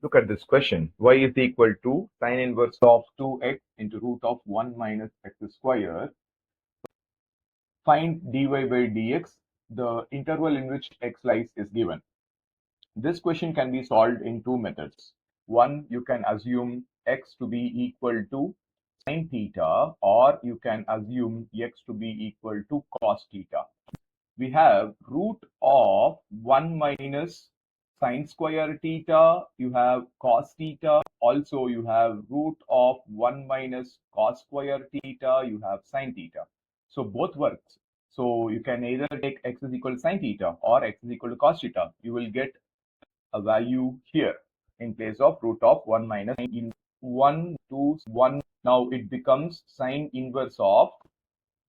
Look at this question. Y is equal to sine inverse of 2x into root of 1 minus x square. Find dy by dx. The interval in which x lies is given. This question can be solved in two methods. One, you can assume x to be equal to sine theta, or you can assume x to be equal to cos theta. We have root of 1 minus sine square theta, you have cos theta, also you have root of 1 minus cos square theta, you have sine theta. So both works. So you can either take x is equal to sine theta or x is equal to cos theta. You will get a value here in place of root of 1 minus in 1 to 1. Now it becomes sine inverse of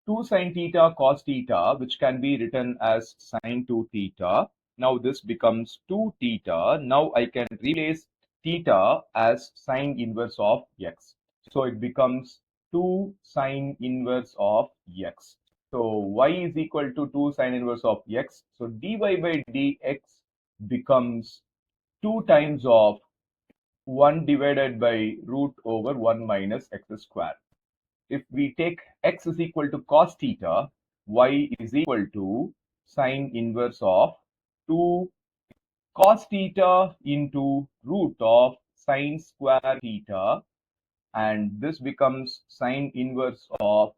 2 sine theta cos theta, which can be written as sine 2 theta. Now this becomes 2 theta. Now I can replace theta as sine inverse of x. So it becomes 2 sine inverse of x. So y is equal to 2 sine inverse of x. So dy by dx becomes 2 times of 1 divided by root over 1 minus x square. If we take x is equal to cos theta, y is equal to sine inverse of 2 cos theta into root of sine square theta, and this becomes sine inverse of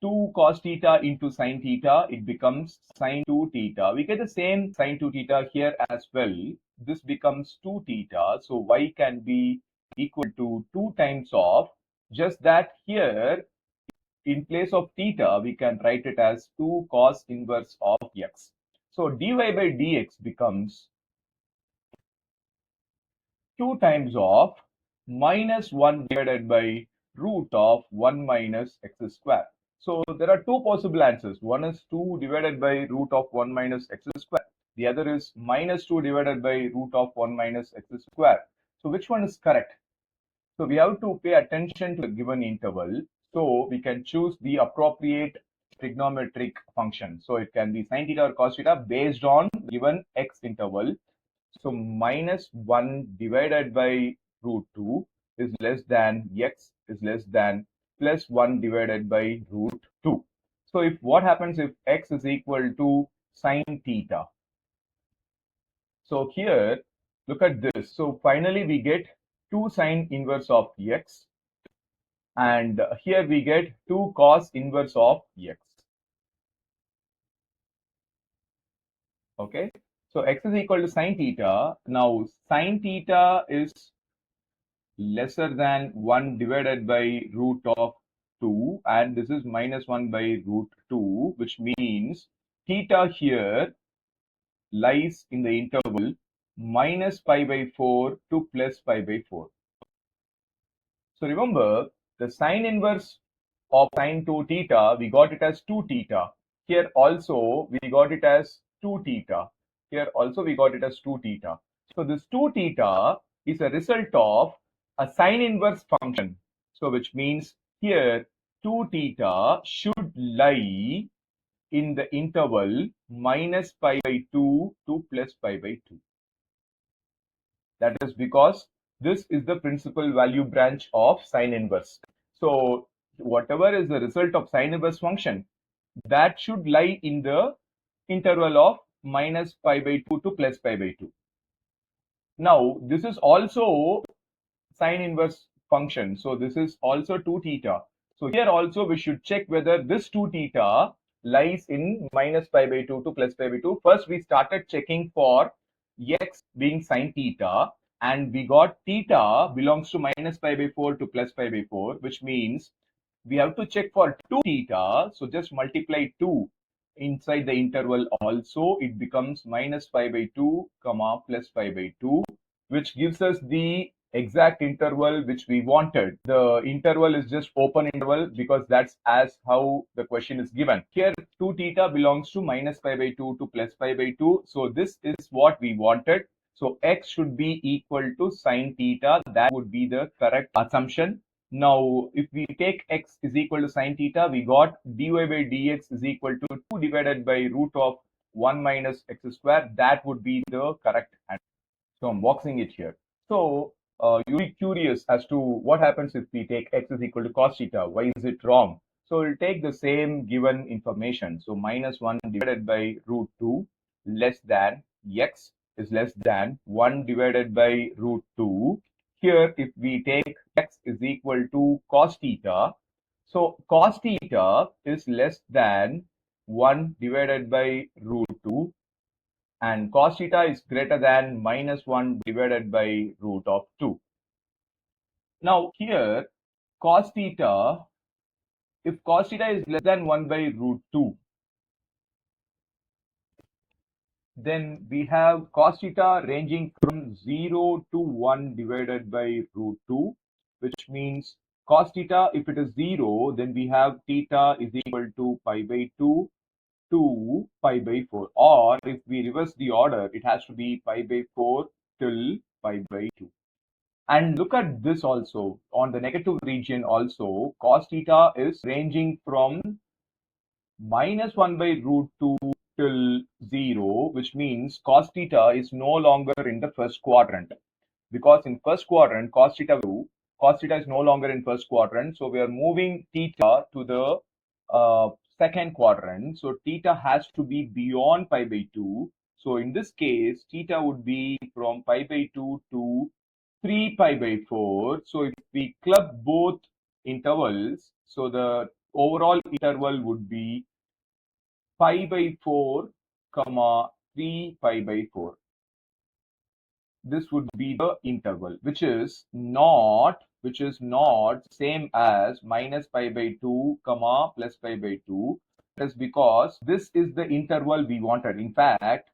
2 cos theta into sine theta. It becomes sine 2 theta. We get the same sine 2 theta here as well. This becomes 2 theta. So y can be equal to 2 times of, just that here in place of theta, we can write it as 2 cos inverse of x. So dy by dx becomes 2 times of minus 1 divided by root of 1 minus x square. So there are two possible answers. One is 2 divided by root of 1 minus x square. The other is minus 2 divided by root of 1 minus x square. So which one is correct? So we have to pay attention to the given interval. So we can choose the appropriate trigonometric function. So it can be sine theta or cos theta based on given x interval. So minus 1 divided by root 2 is less than x is less than plus 1 divided by root 2. So if what happens if x is equal to sine theta? So here, look at this. So finally we get 2 sine inverse of x, and here we get 2 cos inverse of x. Okay, so x is equal to sine theta. Now sine theta is lesser than 1 divided by root of 2, and this is minus 1 by root 2, which means theta here lies in the interval minus pi by 4 to plus pi by 4. So remember, the sine inverse of sine 2 theta, we got it as 2 theta. Here also we got it as 2 theta. Here also we got it as 2 theta. So this 2 theta is a result of a sine inverse function. So which means here 2 theta should lie in the interval minus pi by 2 to plus pi by 2. That is because this is the principal value branch of sine inverse. So whatever is the result of sine inverse function, that should lie in the interval of minus pi by 2 to plus pi by 2. Now this is also sine inverse function. So this is also 2 theta. So here also we should check whether this 2 theta lies in minus pi by 2 to plus pi by 2. First we started checking for x being sine theta, and we got theta belongs to minus pi by 4 to plus pi by 4, which means we have to check for 2 theta. So just multiply 2 inside the interval also. It becomes minus pi by 2 comma plus pi by 2, which gives us the exact interval which we wanted. The interval is just open interval because that's as how the question is given. Here 2 theta belongs to minus pi by 2 to plus pi by 2. So this is what we wanted. So x should be equal to sine theta. That would be the correct assumption. Now if we take x is equal to sine theta, we got dy by dx is equal to 2 divided by root of 1 minus x square. That would be the correct answer. So I'm boxing it here. So you'll be curious as to what happens if we take x is equal to cos theta. Why is it wrong? So we'll take the same given information. So minus 1 divided by root 2 less than x is less than 1 divided by root 2. Here, if we take x is equal to cos theta, so cos theta is less than 1 divided by root 2 and cos theta is greater than minus 1 divided by root of 2. Now here, cos theta, if cos theta is less than 1 by root 2, then we have cos theta ranging from 0 to 1 divided by root 2, which means cos theta, if it is 0, then we have theta is equal to pi by 2 to pi by 4. Or if we reverse the order, it has to be pi by 4 till pi by 2. And look at this also. On the negative region also, cos theta is ranging from minus 1 by root 2 till 0, which means cos theta is no longer in the first quadrant. Because in first quadrant, cos theta is no longer in first quadrant. So we are moving theta to the second quadrant. So theta has to be beyond pi by 2. So in this case, theta would be from pi by 2 to 3 pi by 4. So if we club both intervals, so the overall interval would be pi by 4, comma 3 pi by 4. This would be the interval, which is not same as minus pi by 2, comma plus pi by 2. That is because this is the interval we wanted. In fact,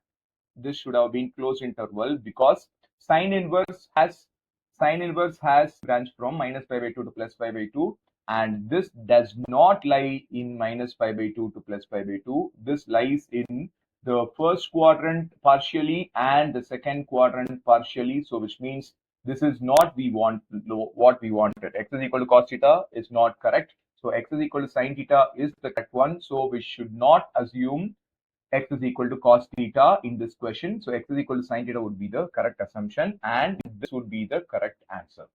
this should have been closed interval because sine inverse has branch from minus pi by 2 to plus pi by 2, and this does not lie in minus pi by 2 to plus pi by 2. This lies in the first quadrant partially and the second quadrant partially. So which means this is not what we wanted. X is equal to cos theta is not correct. So x is equal to sin theta is the correct one. So we should not assume x is equal to cos theta in this question. So x is equal to sin theta would be the correct assumption, and this would be the correct answer.